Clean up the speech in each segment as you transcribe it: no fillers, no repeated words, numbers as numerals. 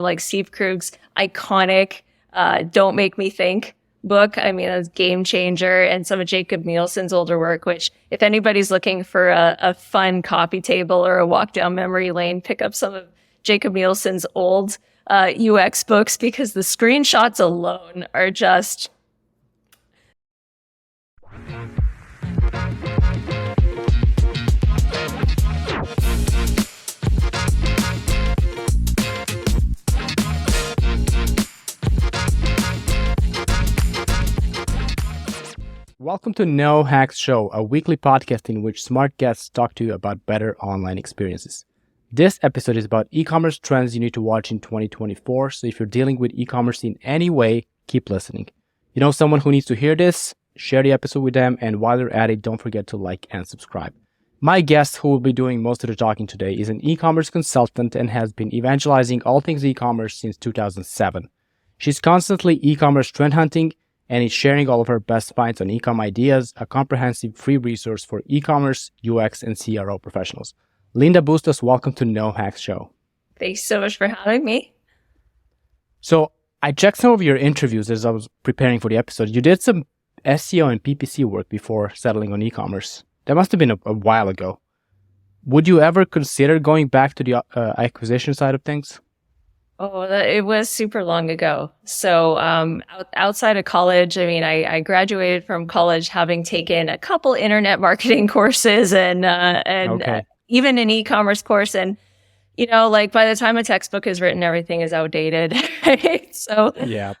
like Steve Krug's iconic Don't Make Me Think book. I mean, it's game changer, and some of Jacob Nielsen's older work, which if anybody's looking for a fun coffee table or a walk down memory lane, pick up some of Jacob Nielsen's old UX books, because the screenshots alone are just... Welcome to No Hacks Show, a weekly podcast in which smart guests talk to you about better online experiences. This episode is about e-commerce trends you need to watch in 2024, so if you're dealing with e-commerce in any way, keep listening. You know someone who needs to hear this? Share the episode with them, and while you're at it, don't forget to like and subscribe. My guest, who will be doing most of the talking today, is an e-commerce consultant and has been evangelizing all things e-commerce since 2007. She's constantly e-commerce trend hunting, and is sharing all of her best finds on Ecom Ideas, a comprehensive free resource for e-commerce, UX, and CRO professionals. Linda Bustos, welcome to No Hacks Show. Thanks so much for having me. So I checked some of your interviews as I was preparing for the episode. You did some SEO and PPC work before settling on e-commerce. That must have been a while ago. Would you ever consider going back to the acquisition side of things? Oh, it was super long ago. So outside of college, I mean, I graduated from college having taken a couple internet marketing courses and even an e-commerce course. And, you know, like by the time a textbook is written, everything is outdated. Right? So,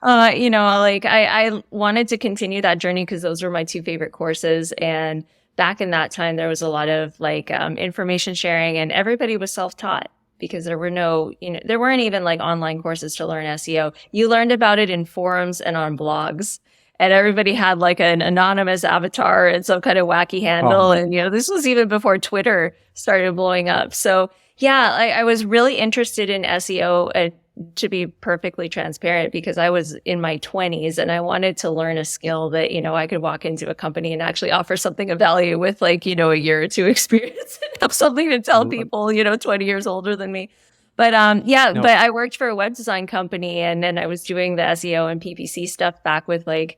I wanted to continue that journey because those were my two favorite courses. And back in that time, there was a lot of information sharing, and everybody was self-taught, because there weren't even like online courses to learn SEO. You learned about it in forums and on blogs, and everybody had like an anonymous avatar and some kind of wacky handle. Oh. And, this was even before Twitter started blowing up. So yeah, I was really interested in SEO, to be perfectly transparent, because I was in my 20s and I wanted to learn a skill that, I could walk into a company and actually offer something of value with a year or two experience and have something to tell people, 20 years older than me. But but I worked for a web design company, and then I was doing the SEO and PPC stuff back with I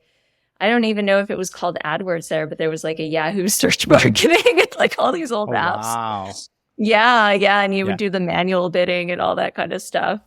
don't even know if it was called AdWords there, but there was a Yahoo search marketing and all these old apps. Wow. Yeah. And you would do the manual bidding and all that kind of stuff.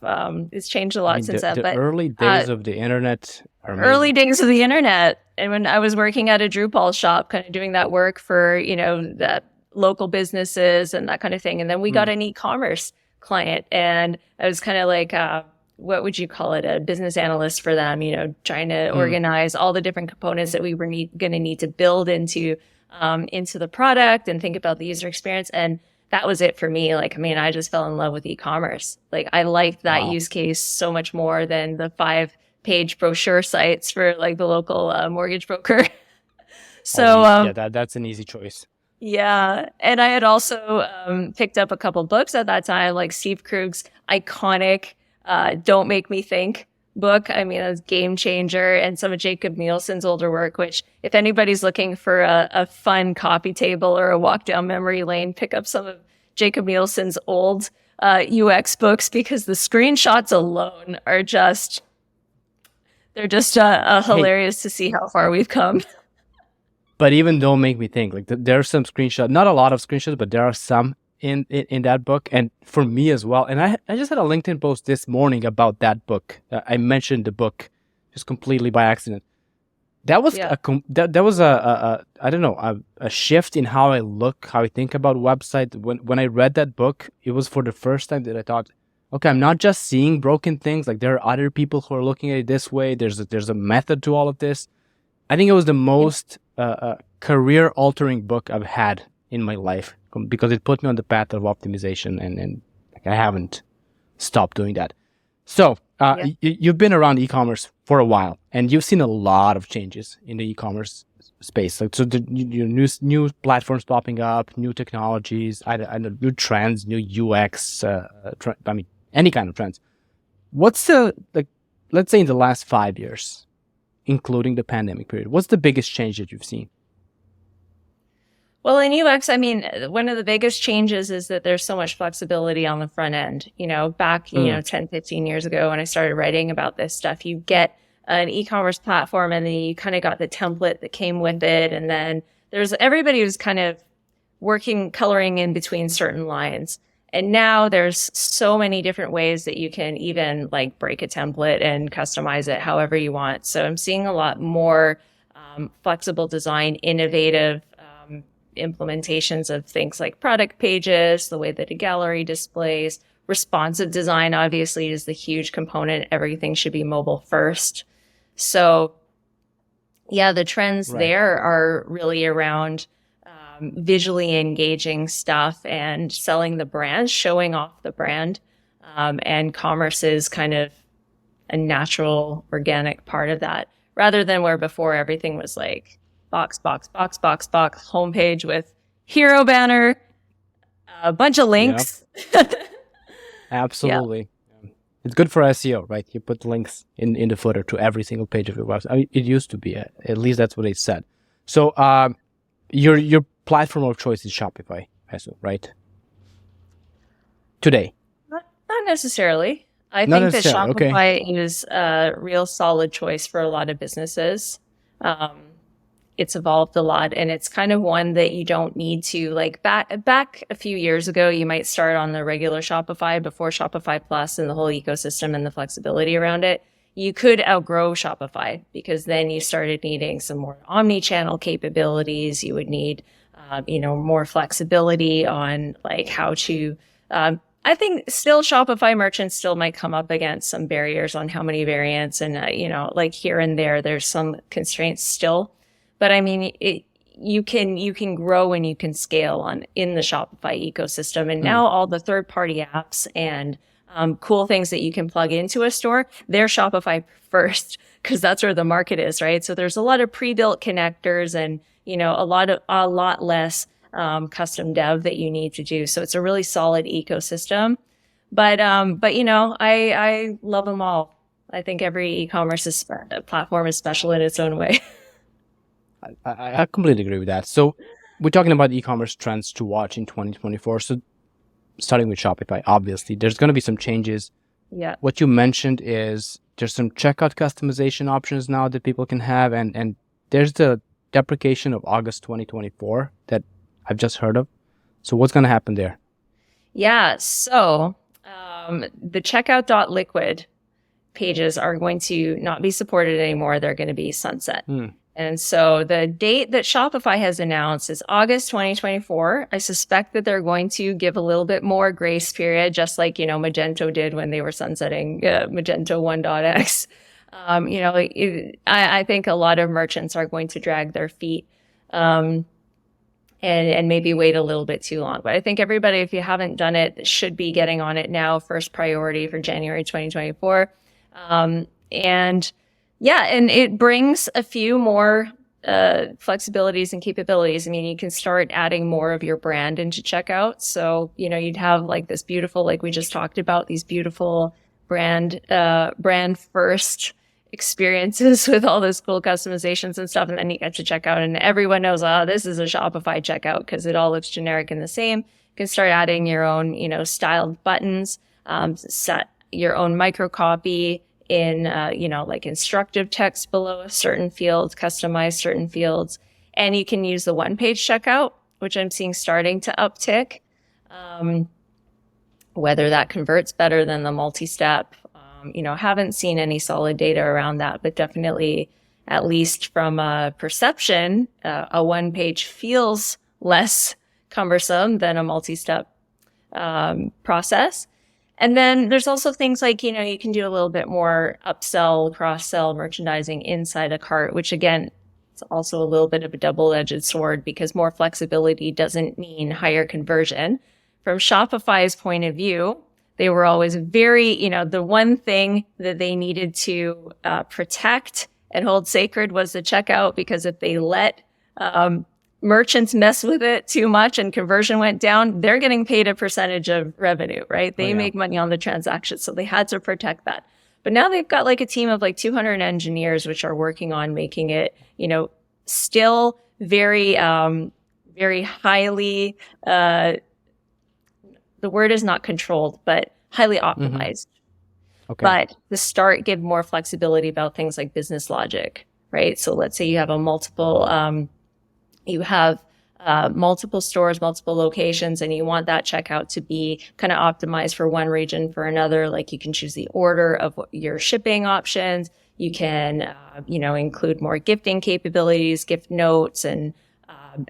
It's changed a lot since then. The but early days of the internet are amazing. Early days of the internet. And when I was working at a Drupal shop, kind of doing that work for, that local businesses and that kind of thing. And then we got an e-commerce client, and I was kind of what would you call it? A business analyst for them, trying to organize all the different components that we were going to need to build into the product and think about the user experience. And that was it for me. I just fell in love with e-commerce. I liked that use case so much more than the 5-page brochure sites for the local mortgage broker. So that's an easy choice. Yeah. And I had also picked up a couple books at that time, like Steve Krug's iconic Don't Make Me Think book. I mean, it's game changer, and some of Jacob Nielsen's older work, which if anybody's looking for a fun coffee table or a walk down memory lane, pick up some of Jacob Nielsen's old UX books, because the screenshots alone are just hilarious to see how far we've come. But even Don't Make Me Think, there are some screenshots, not a lot of screenshots, but there are some in that book, and for me as well. And I just had a LinkedIn post this morning about that book. I mentioned the book just completely by accident. That was a shift in how I think about website. When I read that book, it was for the first time that I thought, okay, I'm not just seeing broken things. There are other people who are looking at it this way. There's a method to all of this. I think it was the most career altering book I've had in my life, because it put me on the path of optimization, and I haven't stopped doing that. So you've been around e-commerce for a while, and you've seen a lot of changes in the e-commerce space. New platforms popping up, new technologies, new trends, new UX, any kind of trends. What's let's say in the last 5 years, including the pandemic period, what's the biggest change that you've seen? Well, in UX, I mean, one of the biggest changes is that there's so much flexibility on the front end. Back, Mm, 10, 15 years ago when I started writing about this stuff, you get an e-commerce platform and then you kind of got the template that came with it. And then everybody was kind of coloring in between certain lines. And now there's so many different ways that you can even like break a template and customize it however you want. So I'm seeing a lot more flexible design, innovative implementations of things like product pages, the way that a gallery displays. Responsive design obviously is the huge component. Everything should be mobile first. So yeah, the trends right. there are really around visually engaging stuff and selling the brand, showing off the brand. And commerce is kind of a natural, organic part of that, rather than where before everything was like box, homepage with hero banner, a bunch of Yeah, links. Yeah. absolutely. It's good for SEO, right? You put links in the footer to every single page of your website. I mean, it used to be, at least that's what they said. So your platform of choice is Shopify, I assume, right? Today. Not necessarily. I Not think that necessarily. Okay. Shopify is a real solid choice for a lot of businesses. It's evolved a lot, and it's kind of one that you don't need to like back a few years ago. You might start on the regular Shopify before Shopify Plus and the whole ecosystem and the flexibility around it. You could outgrow Shopify because then you started needing some more omni-channel capabilities. You would need, more flexibility on like how to. I think still Shopify merchants still might come up against some barriers on how many variants and, like here and there's some constraints still. But I mean, you can grow and you can scale in the Shopify ecosystem. And now all the third-party apps and cool things that you can plug into a store, they're Shopify first because that's where the market is, right? So there's a lot of pre-built connectors and a lot less custom dev that you need to do. So it's a really solid ecosystem. But I love them all. I think every e-commerce platform is special in its own way. I completely agree with that. So we're talking about e-commerce trends to watch in 2024. So starting with Shopify, obviously, there's going to be some changes. Yeah. What you mentioned is there's some checkout customization options now that people can have. And there's the deprecation of August 2024 that I've just heard of. So what's going to happen there? Yeah. So the checkout.liquid pages are going to not be supported anymore. They're going to be sunset. And so the date that Shopify has announced is August 2024. I suspect that they're going to give a little bit more grace period, just like, Magento did when they were sunsetting Magento 1.x. I think a lot of merchants are going to drag their feet and maybe wait a little bit too long. But I think everybody, if you haven't done it, should be getting on it now, first priority for January 2024. And it brings a few more flexibilities and capabilities. I mean, you can start adding more of your brand into checkout. So, you'd have like this beautiful, like we just talked about, these beautiful brand first experiences with all those cool customizations and stuff. And then you get to checkout and everyone knows, this is a Shopify checkout because it all looks generic and the same. You can start adding your own, styled buttons, set your own microcopy in, like instructive text below a certain field, customize certain fields. And you can use the one-page checkout, which I'm seeing starting to uptick. Whether that converts better than the multi-step, haven't seen any solid data around that, but definitely, at least from a perception, a one-page feels less cumbersome than a multi-step process. And then there's also things like, you can do a little bit more upsell, cross-sell merchandising inside a cart, which again, it's also a little bit of a double-edged sword because more flexibility doesn't mean higher conversion. From Shopify's point of view, they were always very, the one thing that they needed to protect and hold sacred was the checkout, because if they let merchants mess with it too much and conversion went down, they're getting paid a percentage of revenue, right? They make money on the transaction. So they had to protect that. But now they've got like a team of like 200 engineers, which are working on making it, still very very highly, the word is not controlled, but highly optimized. Okay. But the start give more flexibility about things like business logic, right? So let's say you have multiple stores, multiple locations, and you want that checkout to be kind of optimized for one region for another. Like you can choose the order of your shipping options. You can, include more gifting capabilities, gift notes, and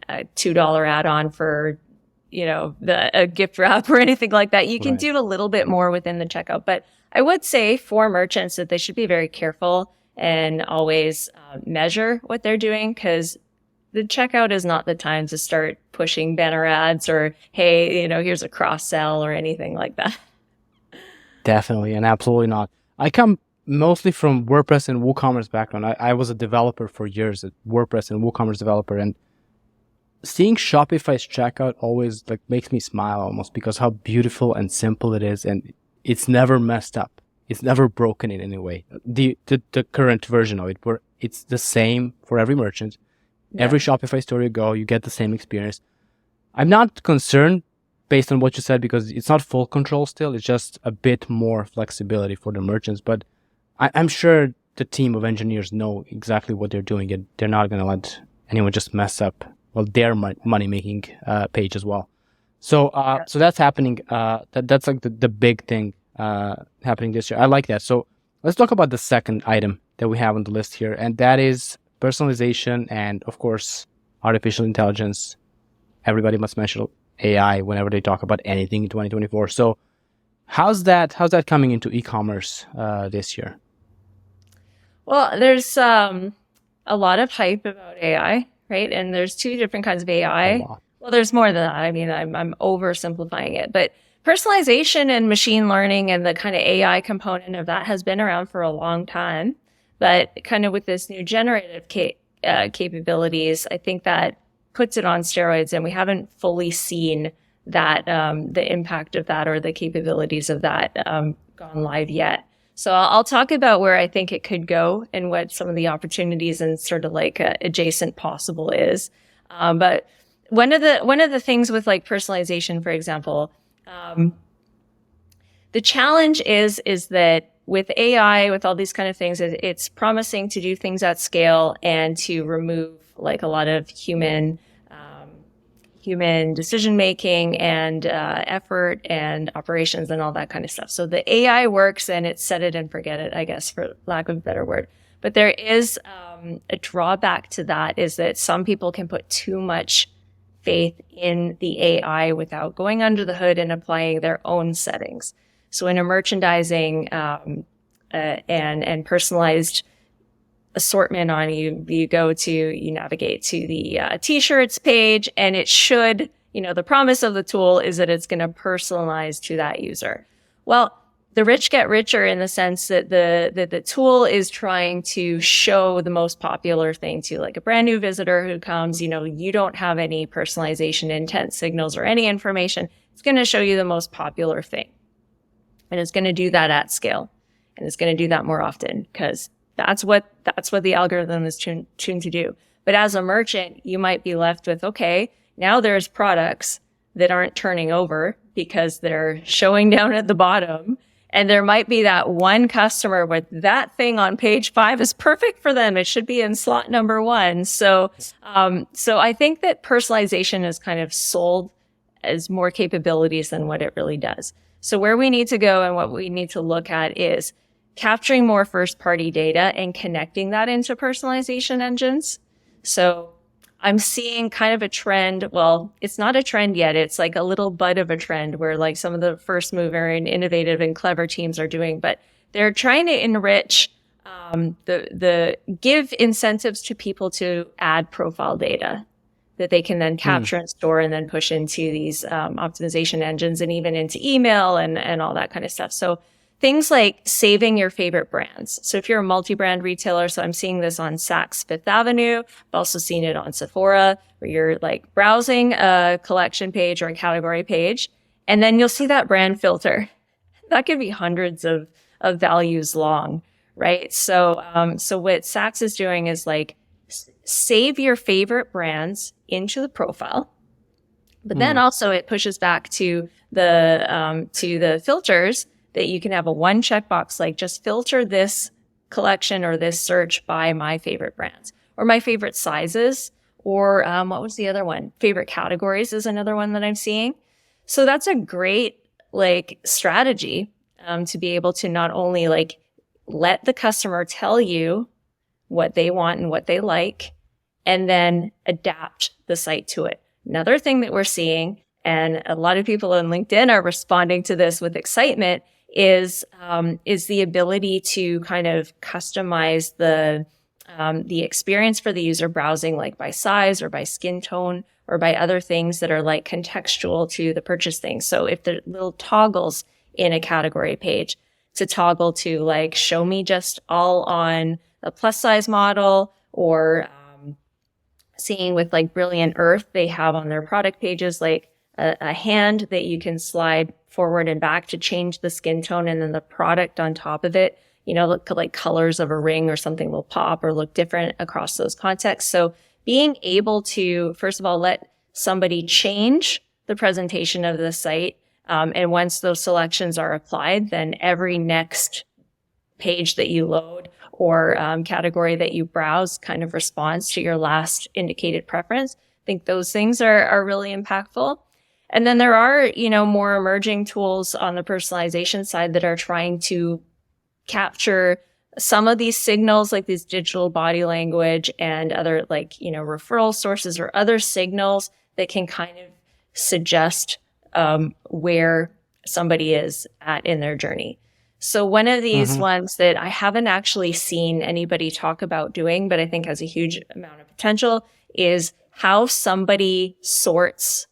a $2 add-on for, a gift wrap or anything like that. You can Right. do a little bit more within the checkout. But I would say for merchants that they should be very careful and always measure what they're doing, because the checkout is not the time to start pushing banner ads or, hey, here's a cross sell or anything like that. Definitely, and absolutely not. I come mostly from WordPress and WooCommerce background. I was a developer for years, a WordPress and WooCommerce developer, and seeing Shopify's checkout always like makes me smile almost, because how beautiful and simple it is, and it's never messed up. It's never broken in any way. The current version of it, where it's the same for every merchant. Yeah. Every Shopify store you go, you get the same experience. I'm not concerned based on what you said, because it's not full control still. It's just a bit more flexibility for the merchants. But I'm sure the team of engineers know exactly what they're doing, and they're not going to let anyone just mess up, well, their money-making page as well. So so that's happening. That's like the big thing happening this year. I like that. So let's talk about the second item that we have on the list here, and that is personalization and, of course, artificial intelligence. Everybody must mention AI whenever they talk about anything in 2024. So how's that coming into e-commerce this year? Well, there's a lot of hype about AI, right? And there's two different kinds of AI. Well, there's more than that. I mean, I'm oversimplifying it, but personalization and machine learning and the kind of AI component of that has been around for a long time. But kind of with this new generative capabilities, I think that puts it on steroids, and we haven't fully seen that the impact of that or the capabilities of that gone live yet. So I'll talk about where I think it could go and what some of the opportunities and sort of like adjacent possible is. But one of the things with like personalization, for example, the challenge is that with AI, with all these kind of things, it's promising to do things at scale and to remove like a lot of human decision making and effort and operations and all that kind of stuff. So the AI works, and it's set it and forget it, I guess, for lack of a better word. But there is a drawback to that, is that some people can put too much faith in the AI without going under the hood and applying their own settings. So in a merchandising and personalized assortment on you navigate to the t-shirts page, and it should, the promise of the tool is that it's going to personalize to that user. Well, the rich get richer in the sense that the tool is trying to show the most popular thing to like a brand new visitor who comes, you don't have any personalization intent signals or any information. It's going to show you the most popular thing. And it's going to do that at scale. And it's going to do that more often, because that's what the algorithm is tuned to do. But as a merchant, you might be left with, okay, now there's products that aren't turning over because they're showing down at the bottom. And there might be that one customer with that thing on page 5 is perfect for them. It should be in slot number 1. So I think that personalization is kind of sold as more capabilities than what it really does. So where we need to go and what we need to look at is capturing more first-party data and connecting that into personalization engines. So I'm seeing kind of a trend. Well, it's not a trend yet. It's like a little bud of a trend where like some of the first mover and innovative and clever teams are doing, but they're trying to enrich give incentives to people to add profile data that they can then capture and store and then push into these optimization engines and even into email and all that kind of stuff. So things like saving your favorite brands. So if you're a multi-brand retailer, so I'm seeing this on Saks Fifth Avenue. I've also seen it on Sephora, where you're like browsing a collection page or a category page, and then you'll see that brand filter. That could be hundreds of values long, right? So what Saks is doing is like save your favorite brands into the profile. But then also it pushes back to the filters that you can have a one checkbox, like just filter this collection or this search by my favorite brands or my favorite sizes, or what was the other one? Favorite categories is another one that I'm seeing. So that's a great like strategy to be able to not only like let the customer tell you what they want and what they like, and then adapt the site to it. Another thing that we're seeing, and a lot of people on LinkedIn are responding to this with excitement, is the ability to kind of customize the experience for the user browsing, like by size or by skin tone or by other things that are like contextual to the purchase thing. So if there are little toggles in a category page to toggle to like show me just all on a plus size model, or seeing with like Brilliant Earth, they have on their product pages like a hand that you can slide forward and back to change the skin tone, and then the product on top of it, you know, look like colors of a ring or something will pop or look different across those contexts. So being able to, first of all, let somebody change the presentation of the site. And once those selections are applied, then every next page that you load or category that you browse kind of responds to your last indicated preference. I think those things are really impactful. And then there are, you know, more emerging tools on the personalization side that are trying to capture some of these signals, like these digital body language and other like, you know, referral sources or other signals that can kind of suggest where somebody is at in their journey. So one of these ones that I haven't actually seen anybody talk about doing, but I think has a huge amount of potential, is how somebody sorts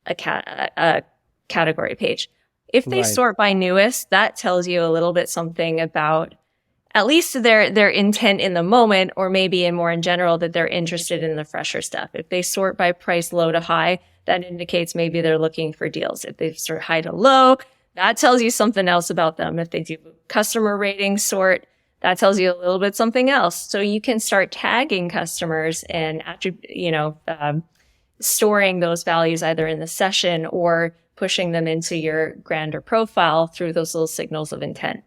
a category page. If they sort by newest, that tells you a little bit something about at least their intent in the moment, or maybe more in general that they're interested in the fresher stuff. If they sort by price low to high, that indicates maybe they're looking for deals. If they sort high to low, that tells you something else about them. If they do customer rating sort, that tells you a little bit something else. So you can start tagging customers and storing those values either in the session or pushing them into your grander profile through those little signals of intent.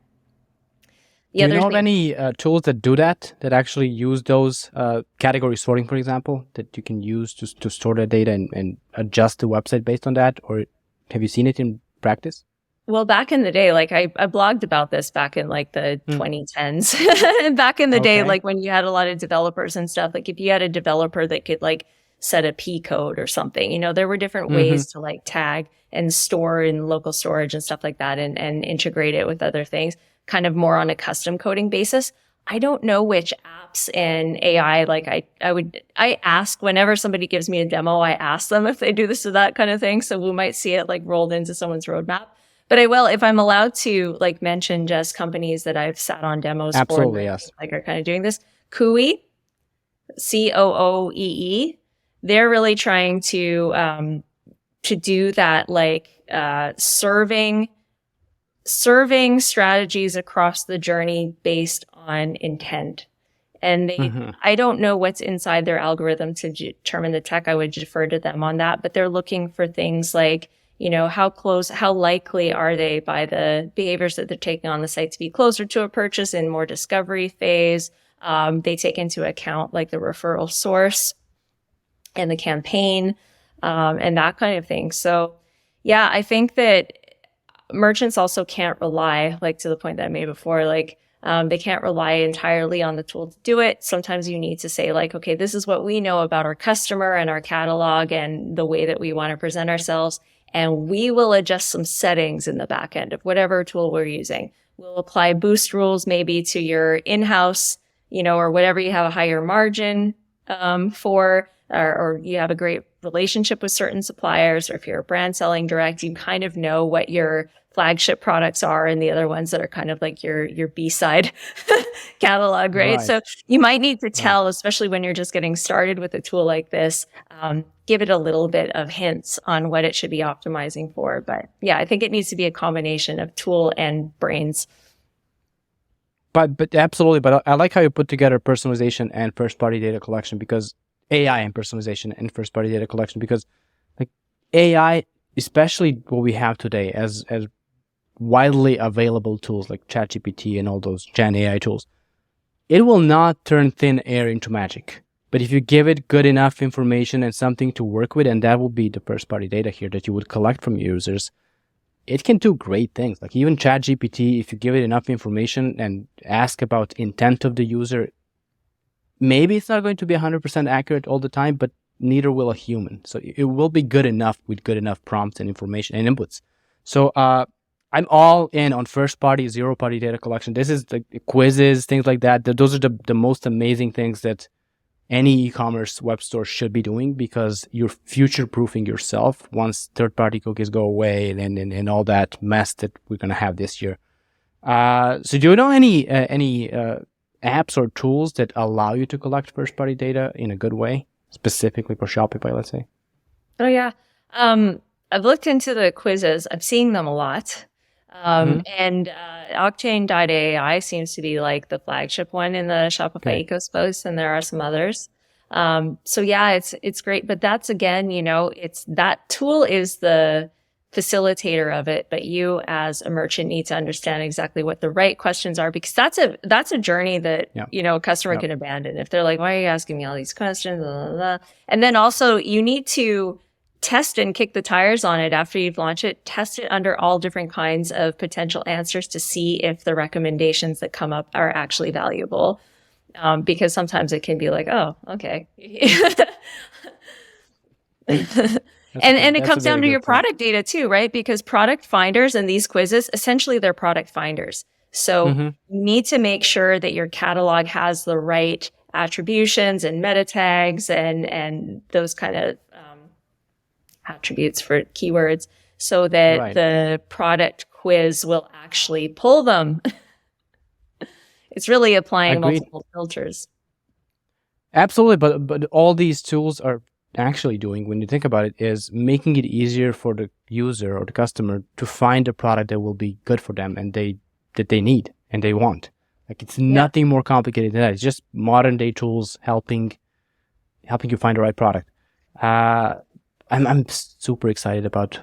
Do you know of any tools that do that actually use those category sorting, for example, that you can use to store the data and adjust the website based on that? Or have you seen it in practice? Well, back in the day, like I blogged about this back in like the 2010s. Back in the day, like when you had a lot of developers and stuff, like if you had a developer that could like set a P code or something, you know, there were different ways to like tag and store in local storage and stuff like that, and integrate it with other things, kind of more on a custom coding basis. I don't know which apps and AI, like I ask whenever somebody gives me a demo, I ask them if they do this or that kind of thing. So we might see it like rolled into someone's roadmap. But I will, if I'm allowed to like mention just companies that I've sat on demos Absolutely, for, yes. like are kind of doing this. Cooee, Cooo, they're really trying to do that, like serving strategies across the journey based on intent. And I don't know what's inside their algorithm to determine the tech. I would defer to them on that, but they're looking for things like, you know, how likely are they by the behaviors that they're taking on the site to be closer to a purchase in more discovery phase. They take into account like the referral source and the campaign, and that kind of thing. So yeah, I think that merchants also can't rely, like to the point that I made before, like they can't rely entirely on the tool to do it. Sometimes you need to say like, okay, this is what we know about our customer and our catalog and the way that we want to present ourselves. And we will adjust some settings in the back end of whatever tool we're using. We'll apply boost rules maybe to your in-house, you know, or whatever you have a higher margin for, or you have a great relationship with certain suppliers, or if you're a brand selling direct, you kind of know what your flagship products are and the other ones that are kind of like your B-side catalog, right? So you might need to tell, especially when you're just getting started with a tool like this, give it a little bit of hints on what it should be optimizing for. But yeah, I think it needs to be a combination of tool and brains. But absolutely. But I like how you put together personalization and first-party data collection, because AI and personalization and first-party data collection, because like AI, especially what we have today as widely available tools like ChatGPT and all those Gen AI tools, it will not turn thin air into magic. But if you give it good enough information and something to work with, and that will be the first party data here that you would collect from users, it can do great things. Like even ChatGPT, if you give it enough information and ask about intent of the user, maybe it's not going to be 100% accurate all the time, but neither will a human. So it will be good enough with good enough prompts and information and inputs. So I'm all in on first party, zero party data collection. This is the quizzes, things like that. Those are the most amazing things that any e-commerce web store should be doing, because you're future-proofing yourself once third-party cookies go away and all that mess that we're going to have this year. So do you know any apps or tools that allow you to collect first-party data in a good way, specifically for Shopify, let's say? Oh, yeah. I've looked into the quizzes. I'm seeing them a lot. And Octane.ai seems to be like the flagship one in the Shopify ecospace, and there are some others. So yeah, it's great, but that's again, it's that tool is the facilitator of it, but you as a merchant need to understand exactly what the right questions are, because that's a journey that a customer can abandon if they're like, why are you asking me all these questions? Blah, blah, blah. And then also you need to test and kick the tires on it after you've launched it. Test it under all different kinds of potential answers to see if the recommendations that come up are actually valuable. Because sometimes it can be like, oh, okay. And it comes down to your product data too, right? Because product finders and these quizzes, essentially they're product finders. So you need to make sure that your catalog has the right attributions and meta tags and those kind of attributes for keywords, so that the product quiz will actually pull them. It's really applying multiple filters. Absolutely, but all these tools are actually doing, when you think about it, is making it easier for the user or the customer to find a product that will be good for them and that they need and they want. Like it's nothing more complicated than that. It's just modern day tools helping you find the right product. I'm super excited about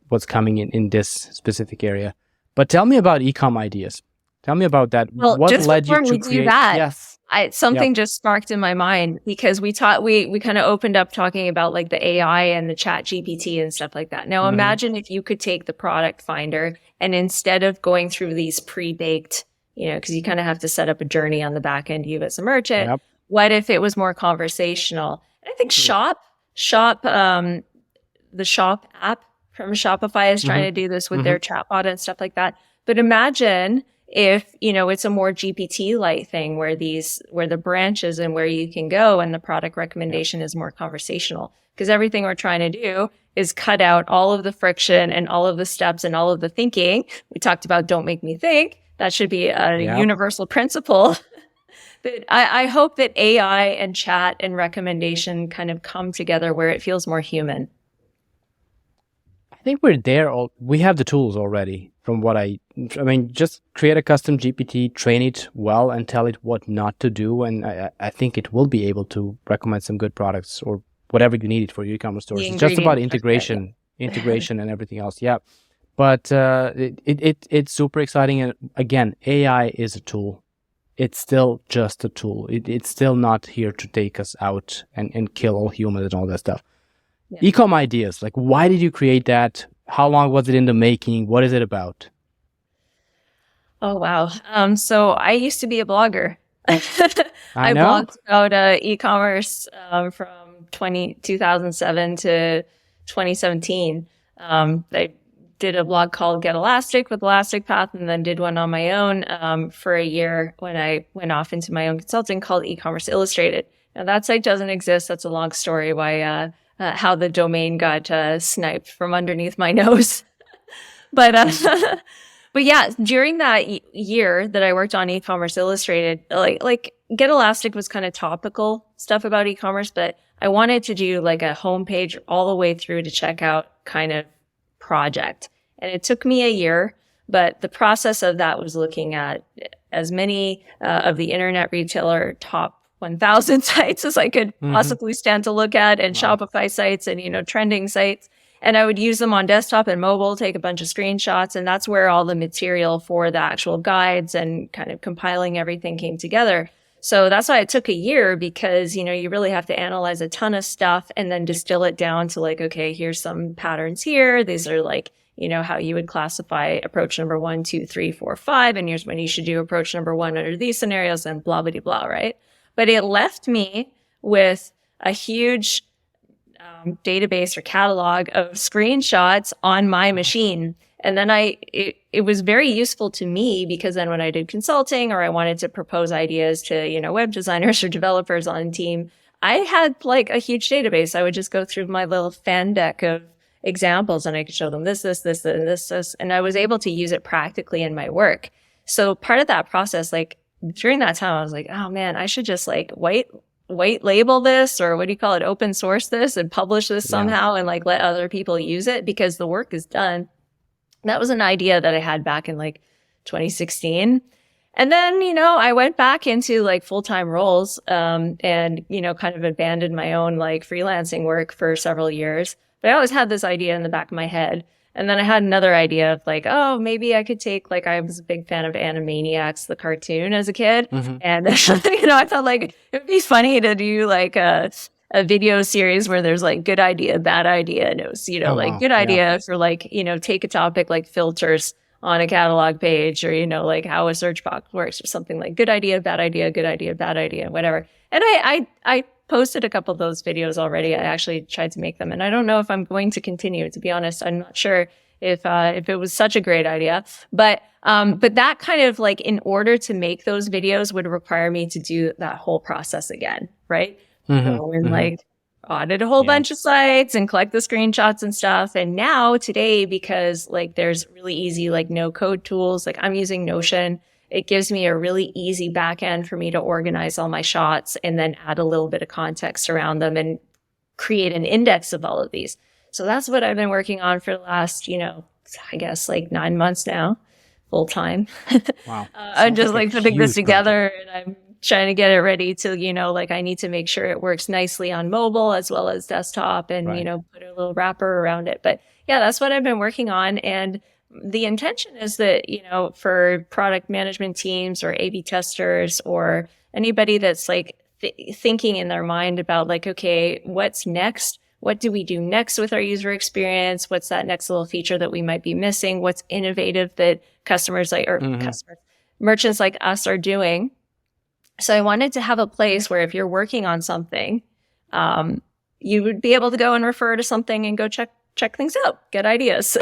what's coming in this specific area. But tell me about Ecom Ideas. Tell me about that. Well, what just led before you to we create? Do that, yes, something just sparked in my mind, because we kind of opened up talking about like the AI and the Chat GPT and stuff like that. Now imagine if you could take the product finder and instead of going through these pre-baked, because you kind of have to set up a journey on the back end, you as a merchant. What if it was more conversational? And I think the Shop app from Shopify is trying to do this with their chatbot and stuff like that. But imagine if, it's a more GPT-like thing where the branches and where you can go and the product recommendation is more conversational. Because everything we're trying to do is cut out all of the friction and all of the steps and all of the thinking. We talked about don't make me think. That should be a universal principle. But I hope that AI and chat and recommendation kind of come together where it feels more human. I think we're there. We have the tools already. From what I mean, just create a custom GPT, train it well, and tell it what not to do, and I think it will be able to recommend some good products or whatever you need it for your e-commerce stores. It's just about integration and everything else. Yeah, but it's super exciting. And again, AI is a tool. It's still just a tool. It's still not here to take us out and kill all humans and all that stuff. Ecom Ideas, like, why did you create that? How long was it in the making? What is it about? Oh, wow. So I used to be a blogger. I blogged about e-commerce from 2007 to 2017. I did a blog called Get Elastic with Elastic Path, and then did one on my own for a year when I went off into my own consulting called E-commerce Illustrated. Now that site doesn't exist. That's a long story why how the domain got sniped from underneath my nose. But yeah, during that year that I worked on E-commerce Illustrated, like Get Elastic was kind of topical stuff about e-commerce, but I wanted to do like a homepage all the way through to checkout kind of project. And it took me a year, but the process of that was looking at as many of the internet retailer top 1,000 sites as I could possibly stand to look at, and Shopify sites and, trending sites. And I would use them on desktop and mobile, take a bunch of screenshots. And that's where all the material for the actual guides and kind of compiling everything came together. So that's why it took a year, because, you know, you really have to analyze a ton of stuff and then distill it down to like, okay, here's some patterns here. These are like, you know, how you would classify approach number 1, 2, 3, 4, 5. And here's when you should do approach number 1 under these scenarios and blah, blah, blah, right? But it left me with a huge database or catalog of screenshots on my machine. And then it was very useful to me, because then when I did consulting or I wanted to propose ideas to, you know, web designers or developers on team, I had like a huge database. I would just go through my little fan deck of examples and I could show them this, this. And I was able to use it practically in my work. So part of that process, like during that time, I was like, oh man, I should just like white label this, or what do you call it? Open source this and publish this somehow and like let other people use it, because the work is done. That was an idea that I had back in like 2016. And then, you know, I went back into like full-time roles, and, you know, kind of abandoned my own like freelancing work for several years. But I always had this idea in the back of my head. And then I had another idea of like, oh, maybe I could take, like, I was a big fan of Animaniacs, the cartoon, as a kid. And, you know, I thought like it'd be funny to do like a video series where there's like good idea, bad idea. And it was, you know, good idea for like, you know, take a topic like filters on a catalog page, or, you know, like how a search box works, or something like good idea, bad idea, good idea, bad idea, whatever. And I posted a couple of those videos already. I actually tried to make them, and I don't know if I'm going to continue, to be honest. I'm not sure if it was such a great idea, but that kind of like, in order to make those videos would require me to do that whole process again, right? Go and like audit a whole bunch of sites and collect the screenshots and stuff. And now today, because like there's really easy like no code tools, like I'm using Notion. It gives me a really easy back end for me to organize all my shots and then add a little bit of context around them and create an index of all of these. So that's what I've been working on for the last, you know, I guess like 9 months now, full time. Wow. I'm just like putting this together, and I'm trying to get it ready to, you know, like I need to make sure it works nicely on mobile as well as desktop, and, you know, put a little wrapper around it. But yeah, that's what I've been working on. And the intention is that, you know, for product management teams or A/B testers or anybody that's like thinking in their mind about like, okay, what's next? What do we do next with our user experience? What's that next little feature that we might be missing? What's innovative that customers like, or merchants like us are doing? So I wanted to have a place where if you're working on something, you would be able to go and refer to something and go check things out, get ideas.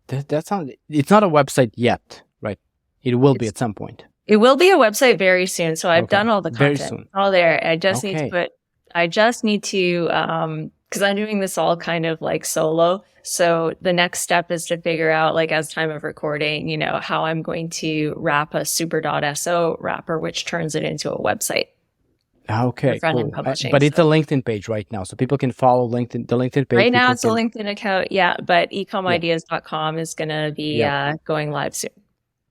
That sounds. It's not a website yet, right? It will be at some point. It will be a website very soon. So I've done all the content, very soon. All there. I just need to because I'm doing this all kind of like solo. So the next step is to figure out, like, as time of recording, you know, how I'm going to wrap a super.so wrapper, which turns it into a website. Okay, cool. But it's a LinkedIn page right now, so people can follow the LinkedIn page. Right now, it's a LinkedIn account, but ecomideas.com is going to be going live soon.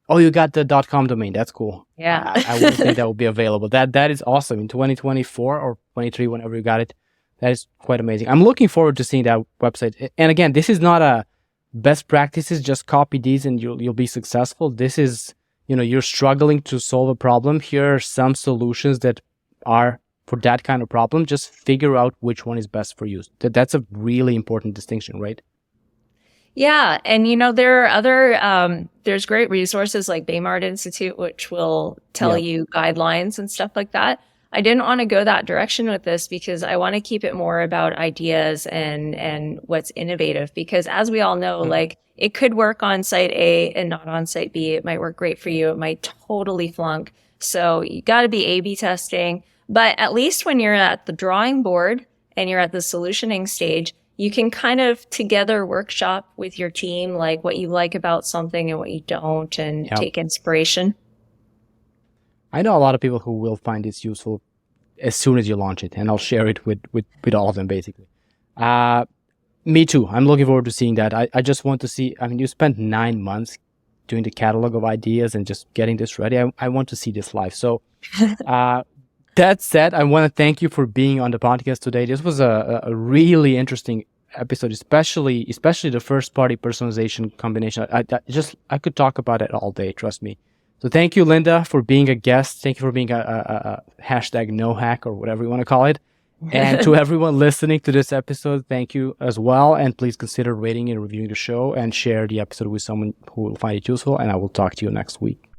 Oh, you got the .com domain. That's cool. Yeah. I wouldn't think that would be available. That is awesome. In 2024 or 23, whenever you got it, that is quite amazing. I'm looking forward to seeing that website. And again, this is not a best practices. Just copy these and you'll be successful. This is, you know, you're struggling to solve a problem. Here are some solutions that are for that kind of problem. Just figure out which one is best for you. That's a really important distinction, right? Yeah. And, you know, there are other, there's great resources like Baymard Institute, which will tell you guidelines and stuff like that. I didn't want to go that direction with this because I want to keep it more about ideas and what's innovative, because as we all know, like, it could work on site A and not on site B. It might work great for you. It might totally flunk. So you got to be A/B testing. But at least when you're at the drawing board and you're at the solutioning stage, you can kind of together workshop with your team, like what you like about something and what you don't, and take inspiration. I know a lot of people who will find this useful as soon as you launch it, and I'll share it with all of them, basically. Me too. I'm looking forward to seeing that. I just want to see, I mean, you spent 9 months doing the catalog of ideas and just getting this ready. I want to see this live. So that said, I want to thank you for being on the podcast today. This was a really interesting episode, especially the first party personalization combination. I could talk about it all day, trust me. So thank you, Linda, for being a guest. Thank you for being a hashtag nohack or whatever you want to call it. And to everyone listening to this episode, thank you as well. And please consider rating and reviewing the show and share the episode with someone who will find it useful. And I will talk to you next week.